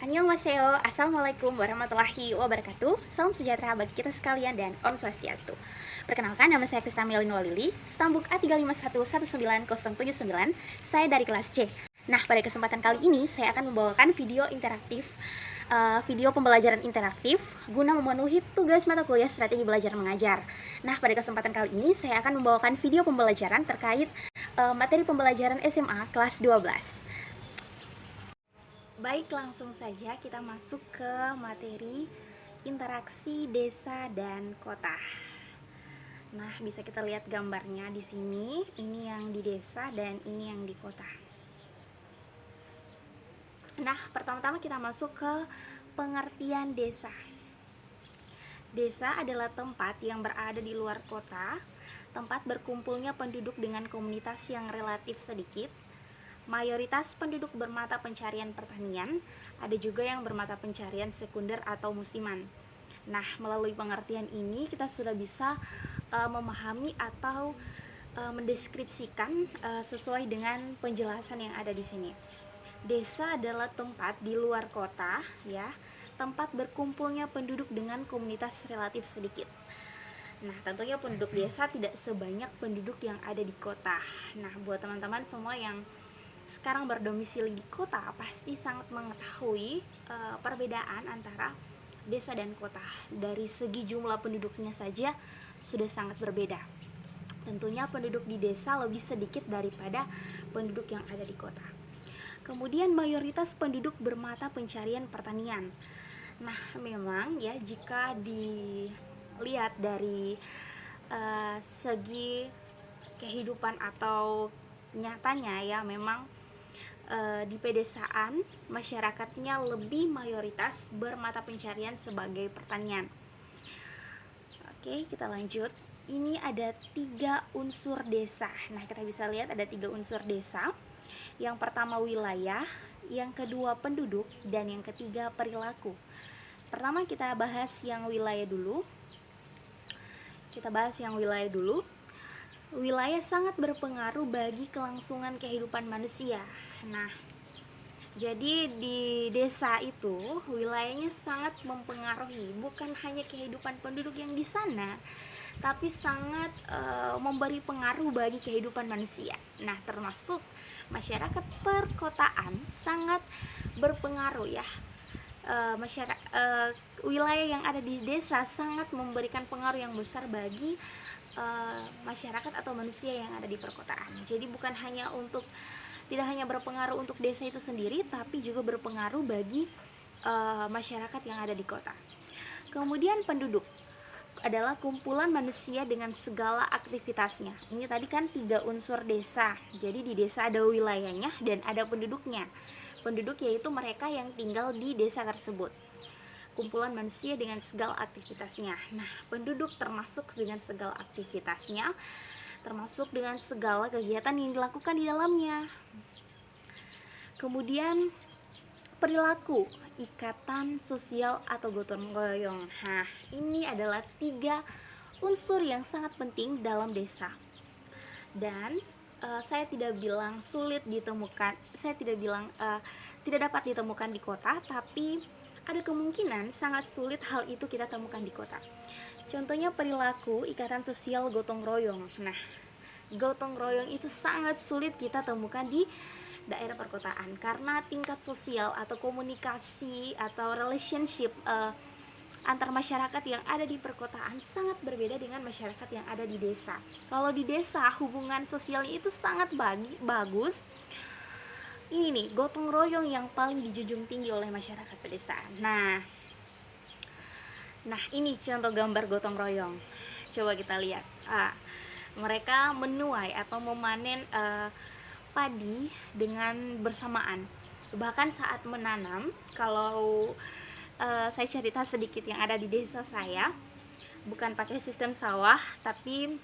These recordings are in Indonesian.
Annyeonghaseyo, Assalamualaikum warahmatullahi wabarakatuh. Salam sejahtera bagi kita sekalian dan Om Swastiastu. Perkenalkan, nama saya Krista Melin Walili, Stambuk A351190079. Saya dari kelas C. Nah, pada kesempatan kali ini saya akan membawakan video interaktif, video pembelajaran interaktif guna memenuhi tugas mata kuliah strategi belajar mengajar. Nah, pada kesempatan kali ini saya akan membawakan video pembelajaran terkait materi pembelajaran SMA kelas 12. Baik, langsung saja kita masuk ke materi interaksi desa dan kota. Nah, bisa kita lihat gambarnya di sini. Ini yang di desa dan ini yang di kota. Nah, pertama-tama kita masuk ke pengertian desa. Desa adalah tempat yang berada di luar kota, tempat berkumpulnya penduduk dengan komunitas yang relatif sedikit. Mayoritas penduduk bermata pencarian pertanian, ada juga yang bermata pencarian sekunder atau musiman. Nah, melalui pengertian ini kita sudah bisa memahami atau mendeskripsikan sesuai dengan penjelasan yang ada di sini. Desa adalah tempat di luar kota, ya, tempat berkumpulnya penduduk dengan komunitas relatif sedikit. Nah, tentunya penduduk desa tidak sebanyak penduduk yang ada di kota. Nah, buat teman-teman semua yang sekarang berdomisili di kota pasti sangat mengetahui perbedaan antara desa dan kota. Dari segi jumlah penduduknya saja sudah sangat berbeda. Tentunya penduduk di desa lebih sedikit daripada penduduk yang ada di kota. Kemudian mayoritas penduduk bermata pencarian pertanian. Nah, memang ya, jika dilihat dari segi kehidupan atau nyatanya ya, memang di pedesaan masyarakatnya lebih mayoritas bermata pencarian sebagai pertanian. Oke, kita lanjut. Ini ada 3 unsur desa. Nah, kita bisa lihat ada 3 unsur desa. Yang pertama wilayah, yang kedua penduduk, dan yang ketiga perilaku. Pertama kita bahas yang wilayah dulu. Wilayah sangat berpengaruh bagi kelangsungan kehidupan manusia. Nah, jadi di desa itu wilayahnya sangat mempengaruhi bukan hanya kehidupan penduduk yang di sana, tapi sangat memberi pengaruh bagi kehidupan manusia. Nah, termasuk masyarakat perkotaan sangat berpengaruh ya. Wilayah yang ada di desa sangat memberikan pengaruh yang besar bagi masyarakat atau manusia yang ada di perkotaan. Jadi tidak hanya berpengaruh untuk desa itu sendiri, tapi juga berpengaruh bagi masyarakat yang ada di kota. Kemudian penduduk adalah kumpulan manusia dengan segala aktivitasnya. Ini tadi kan 3 unsur desa. Jadi di desa ada wilayahnya dan ada penduduknya. Penduduk yaitu mereka yang tinggal di desa tersebut. Kumpulan manusia dengan segala aktivitasnya. Nah, penduduk termasuk dengan segala aktivitasnya, termasuk dengan segala kegiatan yang dilakukan di dalamnya. Kemudian perilaku, ikatan sosial atau gotong royong. Nah, ini adalah 3 unsur yang sangat penting dalam desa. Dan saya tidak bilang sulit ditemukan, saya tidak bilang tidak dapat ditemukan di kota, tapi ada kemungkinan sangat sulit hal itu kita temukan di kota. Contohnya perilaku, ikatan sosial, gotong royong. Nah, gotong royong itu sangat sulit kita temukan di daerah perkotaan karena tingkat sosial atau komunikasi atau relationship antar masyarakat yang ada di perkotaan sangat berbeda dengan masyarakat yang ada di desa. Kalau di desa hubungan sosialnya itu sangat bagus. Ini nih, gotong royong yang paling dijunjung tinggi oleh masyarakat pedesaan. Nah, ini contoh gambar gotong royong. Coba kita lihat. Mereka menuai atau memanen padi dengan bersamaan. Bahkan saat menanam, kalau saya cerita sedikit yang ada di desa saya, bukan pakai sistem sawah, tapi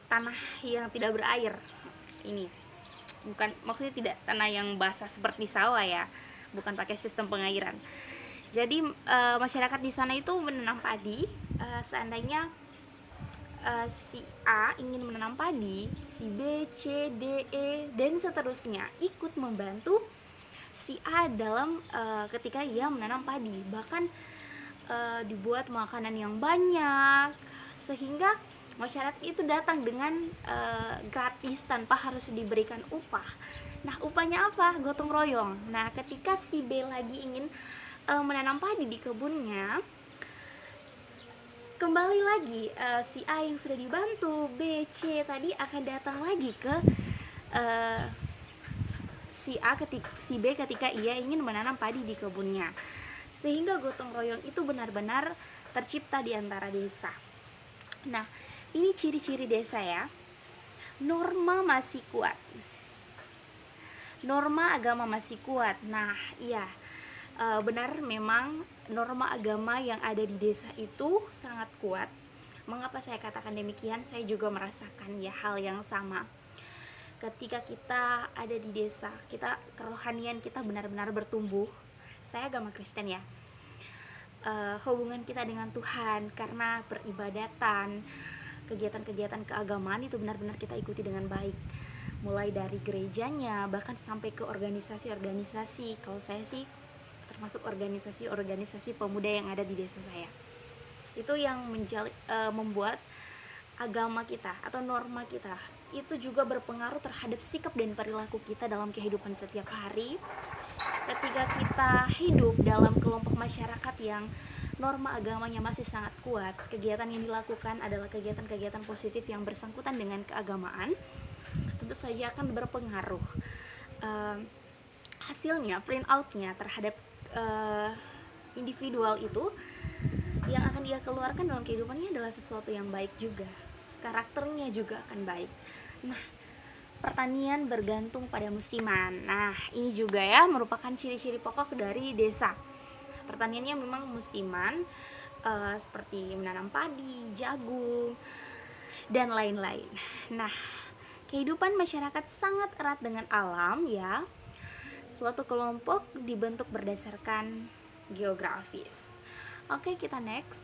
tanah yang tidak berair. Ini bukan, maksudnya tidak tanah yang basah seperti sawah ya, bukan pakai sistem pengairan. Jadi masyarakat di sana itu menanam padi. Seandainya si A ingin menanam padi, si B, C, D, E, dan seterusnya ikut membantu si A dalam ketika ia menanam padi. Bahkan dibuat makanan yang banyak sehingga masyarakat itu datang dengan gratis tanpa harus diberikan upah. Nah, upahnya apa? Gotong royong. Nah, ketika si B lagi ingin menanam padi di kebunnya, kembali lagi si A yang sudah dibantu B, C tadi akan datang lagi ke si B ketika ia ingin menanam padi di kebunnya. Sehingga gotong royong itu benar-benar tercipta di antara desa. Nah, ini ciri-ciri desa ya. Norma masih kuat. Norma agama masih kuat. Nah, iya, benar memang norma agama yang ada di desa itu sangat kuat. Mengapa saya katakan demikian? Saya juga merasakan ya hal yang sama. Ketika kita ada di desa, kerohanian kita benar-benar bertumbuh. Saya agama Kristen ya. Hubungan kita dengan Tuhan karena peribadatan, kegiatan-kegiatan keagamaan itu benar-benar kita ikuti dengan baik. Mulai dari gerejanya bahkan sampai ke organisasi-organisasi. Kalau saya sih termasuk organisasi-organisasi pemuda yang ada di desa saya. Itu yang membuat agama kita atau norma kita itu juga berpengaruh terhadap sikap dan perilaku kita dalam kehidupan setiap hari. Ketika kita hidup dalam kelompok masyarakat yang norma agamanya masih sangat kuat, kegiatan yang dilakukan adalah kegiatan-kegiatan positif yang bersangkutan dengan keagamaan, tentu saja akan berpengaruh hasilnya, print outnya terhadap individual itu. Yang akan dia keluarkan dalam kehidupannya adalah sesuatu yang baik juga, karakternya juga akan baik. Nah, pertanian bergantung pada musiman. Nah, ini juga ya merupakan ciri-ciri pokok dari desa. Pertaniannya memang musiman, seperti menanam padi, jagung, dan lain-lain. Nah, kehidupan masyarakat sangat erat dengan alam ya. Suatu kelompok dibentuk berdasarkan geografis. Oke, kita next.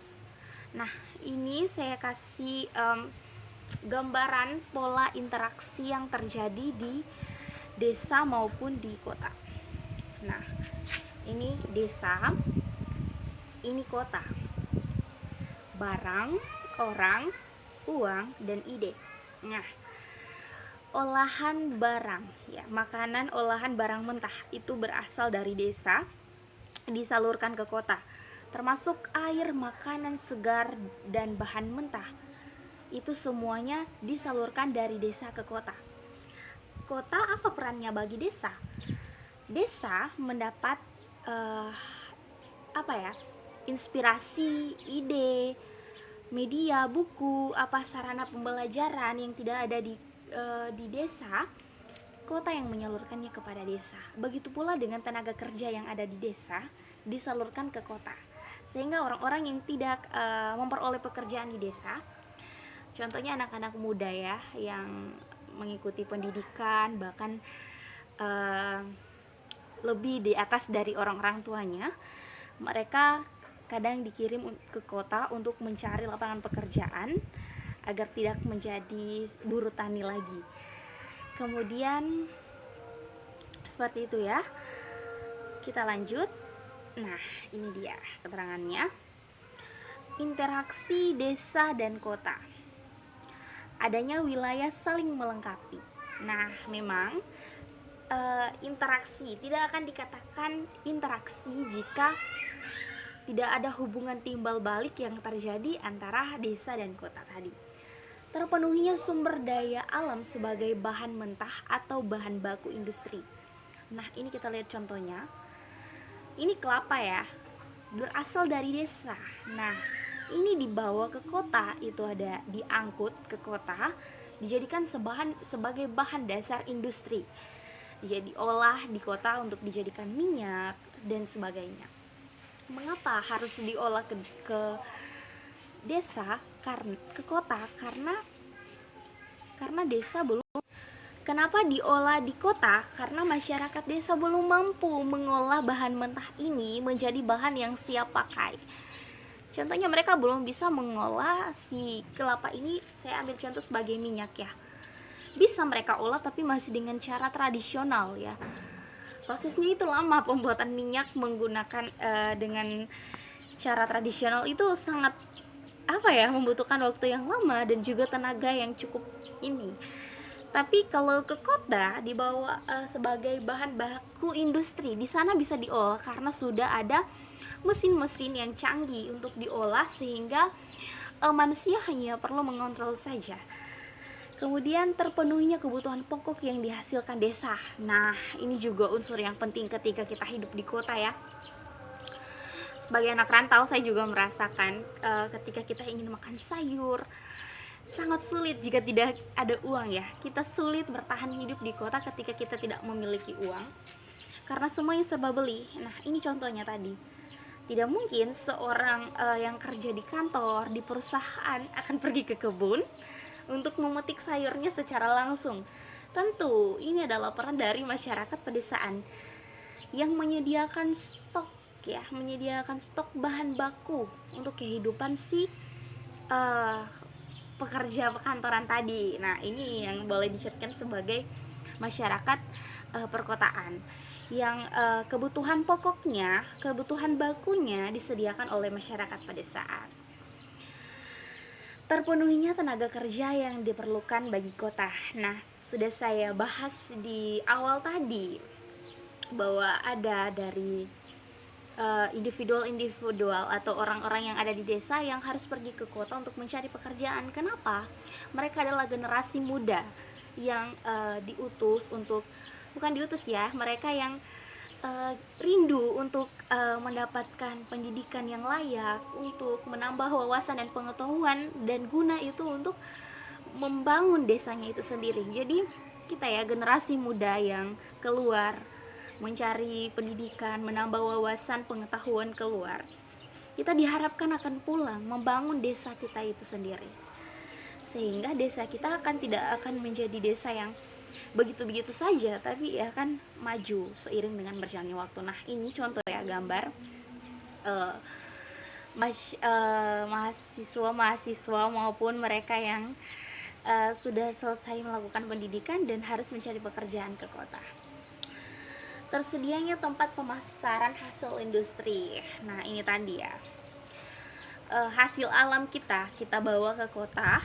Nah, ini saya kasih gambaran pola interaksi yang terjadi di desa maupun di kota. Nah, ini desa, ini kota. Barang, orang, uang, dan ide. Nah, olahan barang ya, makanan olahan barang mentah itu berasal dari desa, disalurkan ke kota. Termasuk air, makanan segar, dan bahan mentah. Itu semuanya disalurkan dari desa ke kota. Kota apa perannya bagi desa? Desa mendapat inspirasi, ide, media, buku, sarana pembelajaran yang tidak ada di desa. Kota yang menyalurkannya kepada desa. Begitu pula dengan tenaga kerja yang ada di desa disalurkan ke kota. Sehingga orang-orang yang tidak memperoleh pekerjaan di desa, contohnya anak-anak muda ya, yang mengikuti pendidikan bahkan lebih di atas dari orang-orang tuanya, mereka kadang dikirim ke kota untuk mencari lapangan pekerjaan agar tidak menjadi buruh tani lagi. Kemudian seperti itu ya. Kita lanjut. Nah, ini dia keterangannya. Interaksi desa dan kota. Adanya wilayah saling melengkapi. Nah, memang interaksi tidak akan dikatakan interaksi jika tidak ada hubungan timbal balik yang terjadi antara desa dan kota tadi. Terpenuhinya sumber daya alam sebagai bahan mentah atau bahan baku industri. Nah, ini kita lihat contohnya. Ini kelapa ya, berasal dari desa. Nah, ini dibawa ke kota, itu ada diangkut ke kota, dijadikan sebagai bahan dasar industri. Jadi diolah di kota untuk dijadikan minyak dan sebagainya. Mengapa harus diolah ke desa, ke kota? Karena desa belum. Kenapa diolah di kota? Karena masyarakat desa belum mampu mengolah bahan mentah ini menjadi bahan yang siap pakai. Contohnya mereka belum bisa mengolah si kelapa ini, saya ambil contoh sebagai minyak ya. Bisa mereka olah tapi masih dengan cara tradisional ya. Prosesnya itu lama, pembuatan minyak menggunakan dengan cara tradisional itu sangat membutuhkan waktu yang lama dan juga tenaga yang cukup ini. Tapi kalau ke kota dibawa sebagai bahan baku industri, di sana bisa diolah karena sudah ada mesin-mesin yang canggih untuk diolah, sehingga manusia hanya perlu mengontrol saja. Kemudian terpenuhinya kebutuhan pokok yang dihasilkan desa. Nah, ini juga unsur yang penting ketika kita hidup di kota ya. Sebagai anak rantau, saya juga merasakan ketika kita ingin makan sayur, sangat sulit jika tidak ada uang ya. Kita sulit bertahan hidup di kota ketika kita tidak memiliki uang, karena semuanya serba beli. Nah, ini contohnya tadi. Tidak mungkin seorang yang kerja di kantor, di perusahaan akan pergi ke kebun untuk memetik sayurnya secara langsung. Tentu ini adalah peran dari masyarakat pedesaan yang menyediakan stok bahan baku untuk kehidupan si pekerja kantoran tadi. Nah, ini yang boleh dicirikan sebagai masyarakat perkotaan yang kebutuhan pokoknya, kebutuhan bakunya disediakan oleh masyarakat pedesaan. Terpenuhinya tenaga kerja yang diperlukan bagi kota. Nah, sudah saya bahas di awal tadi bahwa ada dari individual atau orang-orang yang ada di desa yang harus pergi ke kota untuk mencari pekerjaan. Kenapa? Mereka adalah generasi muda yang mereka yang rindu untuk mendapatkan pendidikan yang layak, untuk menambah wawasan dan pengetahuan, dan guna itu untuk membangun desanya itu sendiri. Jadi kita ya, generasi muda yang keluar mencari pendidikan, menambah wawasan pengetahuan keluar, kita diharapkan akan pulang membangun desa kita itu sendiri, sehingga desa kita tidak akan menjadi desa yang begitu-begitu saja, tapi ya kan maju seiring dengan berjalannya waktu. Nah, ini contoh ya, gambar mahasiswa maupun mereka yang sudah selesai melakukan pendidikan dan harus mencari pekerjaan ke kota. Tersedianya tempat pemasaran hasil industri. Nah, ini tadi ya, hasil alam kita bawa ke kota,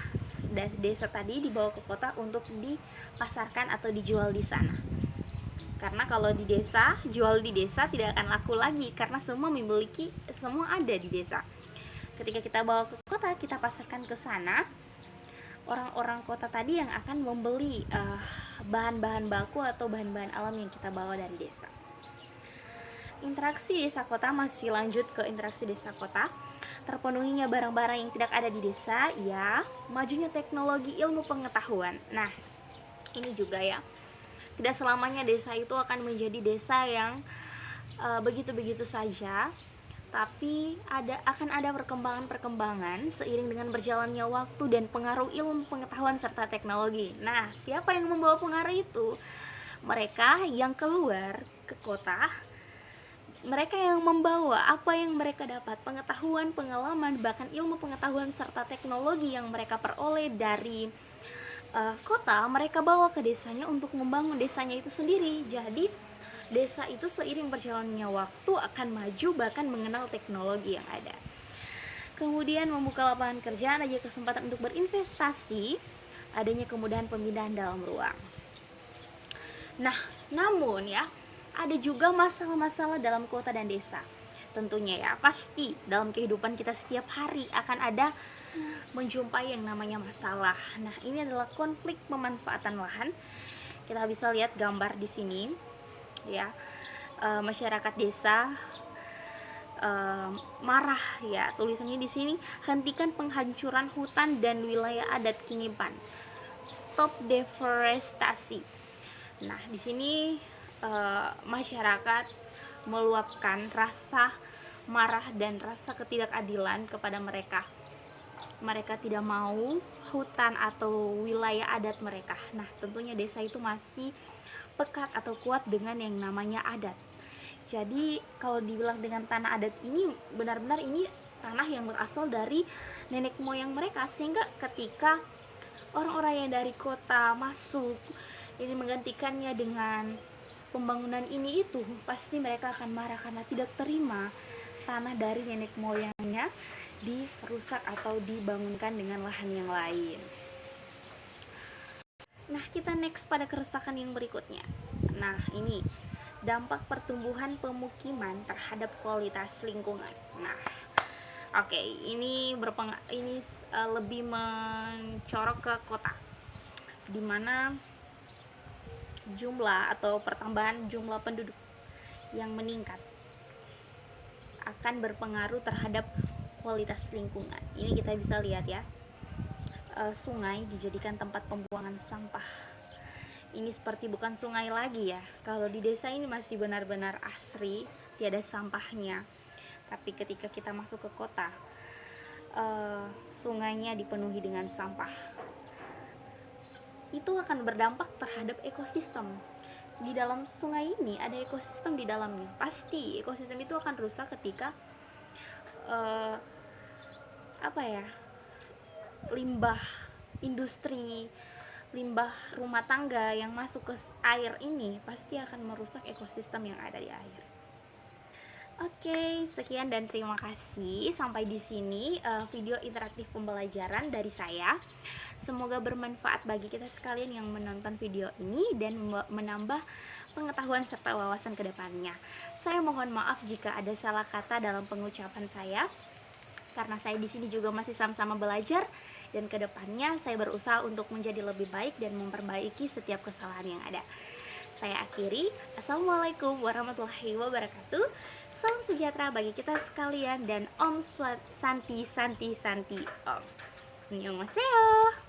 dan desa tadi dibawa ke kota untuk dipasarkan atau dijual di sana. Karena kalau di desa, jual di desa tidak akan laku lagi, karena semua ada di desa. Ketika kita bawa ke kota, kita pasarkan ke sana, orang-orang kota tadi yang akan membeli bahan-bahan baku atau bahan-bahan alam yang kita bawa dari desa. Interaksi desa kota, masih lanjut ke interaksi desa kota. Terpenuhinya barang-barang yang tidak ada di desa, ya, majunya teknologi ilmu pengetahuan. Nah, ini juga ya, tidak selamanya desa itu akan menjadi desa yang begitu-begitu saja, tapi akan ada perkembangan seiring dengan berjalannya waktu dan pengaruh ilmu pengetahuan serta teknologi. Nah, siapa yang membawa pengaruh itu? Mereka yang keluar ke kota, mereka yang membawa apa yang mereka dapat, pengetahuan, pengalaman, bahkan ilmu pengetahuan serta teknologi yang mereka peroleh dari kota, mereka bawa ke desanya untuk membangun desanya itu sendiri. Jadi desa itu seiring berjalannya waktu akan maju, bahkan mengenal teknologi yang ada. Kemudian membuka lapangan kerjaan, ada kesempatan untuk berinvestasi, adanya kemudahan pemindahan dalam ruang. Nah, namun ya, ada juga masalah-masalah dalam kota dan desa. Tentunya ya, pasti dalam kehidupan kita setiap hari akan ada menjumpai yang namanya masalah. Nah, ini adalah konflik pemanfaatan lahan. Kita bisa lihat gambar di sini ya, masyarakat desa marah ya, tulisannya di sini, hentikan penghancuran hutan dan wilayah adat Kingipan, stop deforestasi. Nah, di sini masyarakat meluapkan rasa marah dan rasa ketidakadilan kepada mereka. Mereka tidak mau hutan atau wilayah adat mereka. Nah, tentunya desa itu masih pekat atau kuat dengan yang namanya adat. Jadi kalau dibilang dengan tanah adat ini, benar-benar ini tanah yang berasal dari nenek moyang mereka, sehingga ketika orang-orang yang dari kota masuk ini menggantikannya dengan pembangunan ini itu, pasti mereka akan marah karena tidak terima tanah dari nenek moyangnya dirusak atau dibangunkan dengan lahan yang lain. Nah, kita next pada kerusakan yang berikutnya. Nah, ini dampak pertumbuhan pemukiman terhadap kualitas lingkungan. Nah, oke, ini lebih mencorok ke kota, di mana jumlah atau pertambahan jumlah penduduk yang meningkat akan berpengaruh terhadap kualitas lingkungan. Ini kita bisa lihat ya, sungai dijadikan tempat pembuangan sampah. Ini seperti bukan sungai lagi ya. Kalau di desa ini masih benar-benar asri, tiada sampahnya. Tapi ketika kita masuk ke kota, sungainya dipenuhi dengan sampah. Itu akan berdampak terhadap ekosistem. Di dalam sungai ini ada ekosistem di dalamnya. Pasti ekosistem itu akan rusak ketika limbah industri, limbah rumah tangga yang masuk ke air ini pasti akan merusak ekosistem yang ada di air. Oke, sekian dan terima kasih. Sampai di sini video interaktif pembelajaran dari saya. Semoga bermanfaat bagi kita sekalian yang menonton video ini dan menambah pengetahuan serta wawasan ke depannya. Saya mohon maaf jika ada salah kata dalam pengucapan saya, karena saya di sini juga masih sama-sama belajar, dan ke depannya saya berusaha untuk menjadi lebih baik dan memperbaiki setiap kesalahan yang ada. Saya akhiri. Assalamualaikum warahmatullahi wabarakatuh. Salam sejahtera bagi kita sekalian dan Om Santi Santi Santi Om. Annyeonghaseyo.